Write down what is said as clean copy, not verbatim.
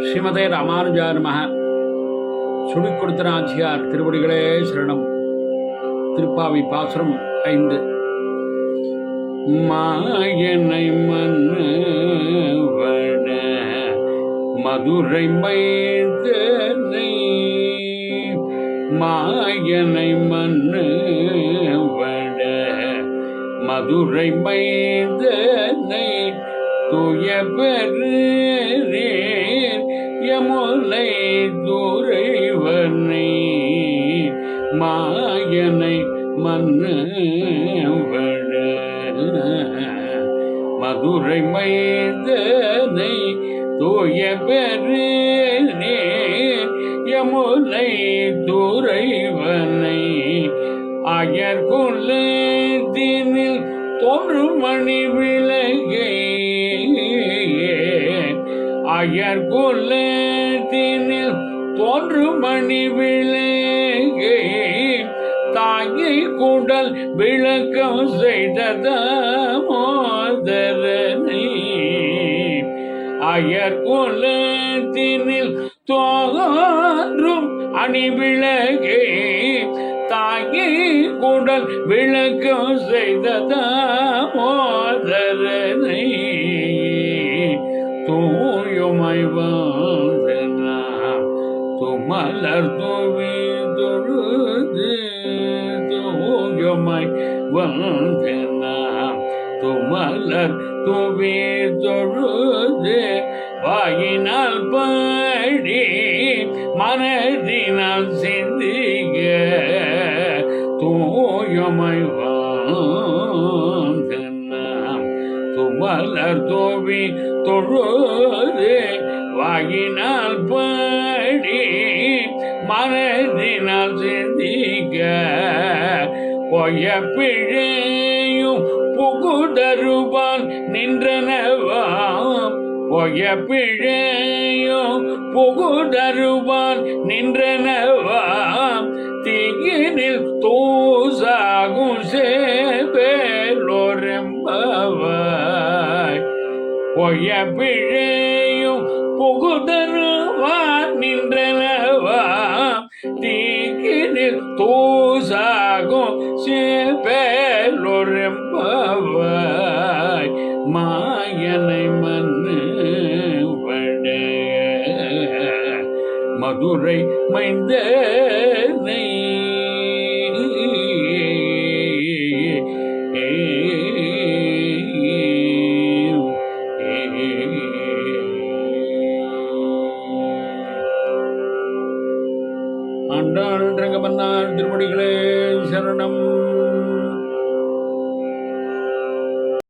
ஸ்ரீமதே ராமானுஜாய நமஹ. சுடிக் கொடுத்த நாச்சியார் திருவடிகளே சரணம். திருப்பாவை பாசுரம் 5. மாயனை மன்னவன மதுரை மைந்தனை, மாயனை மன்னவன மதுரை மைந்தனை, தூய பெரு யமுனை துறைவனை, மாயனை மன்னவன மதுரை மைந்தனை, தூய பெரு யமுனை துறைவனை, அயர்குலத்தினில் தோன்றுமணி விளங்கை, அயர்குலத்தினில் தோன்றுமணி விளங்கை, தாயை கூடல் விளக்கம் செய்த தாமோதரனை, அயர்குலத்தினில் தோன்றும் அணிவிளகை, தாயை கூடல் விளக்கம் செய்த தாமோதரனை, தூயுமை வந்தனாம் துமலர் தூவி தொழுது, தூயுமை வந்தனாம் துமலர் தூவி தொழுது, வாயினால் பாடி மனதினால் சிந்திக, தூயுமை வந்தனாம் துமலர் தூவி தொழுது, வாயினால் பாடி மனதினால் சிந்திக்க, பொய்ய பிழையும் புகுதருவான் நின்றனவாம், பொய்ய பிழையும் புகுதருவான் நின்றனவாம், தீயினில் தூசாகும் சேபேலோரெம்பவாய், பொய்ய பிழையும் புகுதருவான் நின்றனவாம், தீயினில் தூசாகும் சேபேலோரெம்பவாய், மாயனை மன்னவன மதுரை மைந்தனை, ஆண்டாள் ரங்கமன்னார் திருவடிகளே சரணம்.